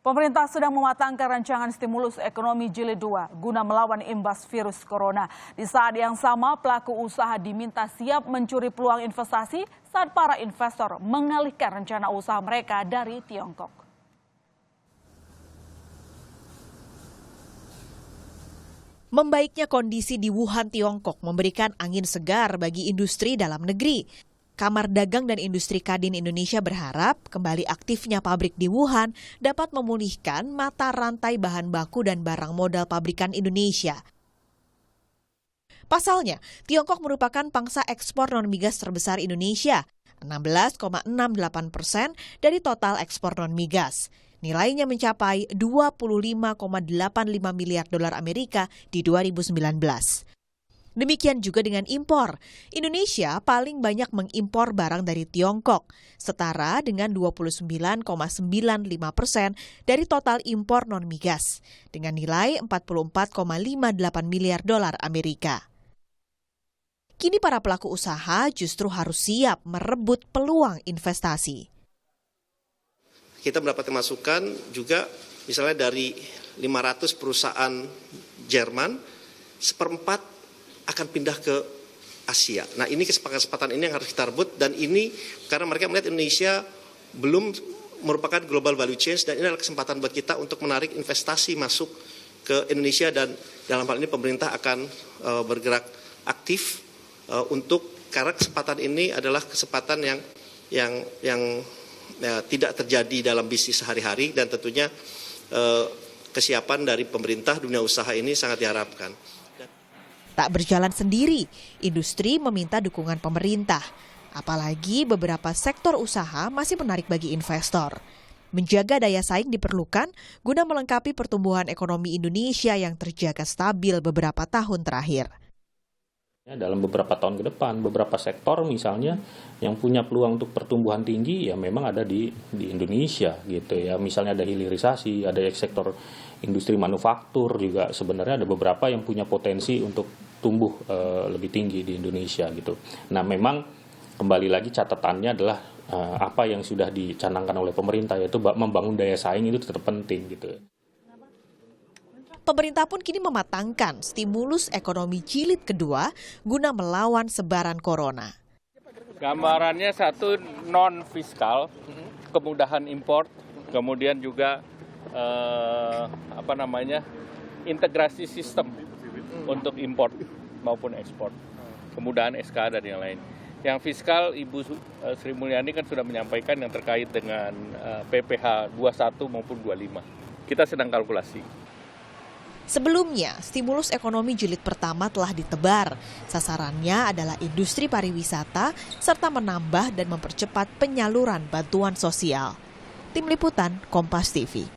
Pemerintah sedang mematangkan rancangan stimulus ekonomi jilid 2 guna melawan imbas virus corona. Di saat yang sama, pelaku usaha diminta siap mencuri peluang investasi saat para investor mengalihkan rencana usaha mereka dari Tiongkok. Membaiknya kondisi di Wuhan, Tiongkok memberikan angin segar bagi industri dalam negeri. Kamar Dagang dan Industri Kadin Indonesia berharap kembali aktifnya pabrik di Wuhan dapat memulihkan mata rantai bahan baku dan barang modal pabrikan Indonesia. Pasalnya, Tiongkok merupakan pangsa ekspor non-migas terbesar Indonesia, 16,68% dari total ekspor non-migas. Nilainya mencapai 25,85 miliar dolar Amerika di 2019. Demikian juga dengan impor. Indonesia paling banyak mengimpor barang dari Tiongkok, setara dengan 29,95% dari total impor non-migas, dengan nilai 44,58 miliar dolar Amerika. Kini para pelaku usaha justru harus siap merebut peluang investasi. Kita mendapat masukan juga misalnya dari 500 perusahaan Jerman, seperempat akan pindah ke Asia. Nah, ini kesepakatan ini yang harus kita rebut, dan ini karena mereka melihat Indonesia belum merupakan global value chain, dan ini adalah kesempatan buat kita untuk menarik investasi masuk ke Indonesia, dan dalam hal ini pemerintah akan bergerak aktif untuk, karena kesempatan ini adalah kesempatan yang tidak terjadi dalam bisnis sehari-hari, dan tentunya kesiapan dari pemerintah dunia usaha ini sangat diharapkan. Tak berjalan sendiri, industri meminta dukungan pemerintah. Apalagi beberapa sektor usaha masih menarik bagi investor. Menjaga daya saing diperlukan guna melengkapi pertumbuhan ekonomi Indonesia yang terjaga stabil beberapa tahun terakhir. Dalam beberapa tahun ke depan, beberapa sektor misalnya yang punya peluang untuk pertumbuhan tinggi ya memang ada di Indonesia gitu ya. Misalnya ada hilirisasi, ada sektor industri manufaktur juga sebenarnya ada beberapa yang punya potensi untuk tumbuh lebih tinggi di Indonesia gitu. Nah, memang kembali lagi catatannya adalah apa yang sudah dicanangkan oleh pemerintah, yaitu membangun daya saing itu tetap penting gitu. Pemerintah pun kini mematangkan stimulus ekonomi jilid kedua guna melawan sebaran corona. Gambarannya satu non-fiskal, kemudahan impor, kemudian juga integrasi sistem untuk impor maupun ekspor, kemudahan SK dan yang lain. Yang fiskal, Ibu Sri Mulyani kan sudah menyampaikan yang terkait dengan PPh 21 maupun 25. Kita sedang kalkulasi. Sebelumnya, stimulus ekonomi jilid pertama telah ditebar. Sasarannya adalah industri pariwisata serta menambah dan mempercepat penyaluran bantuan sosial. Tim Liputan, Kompas TV.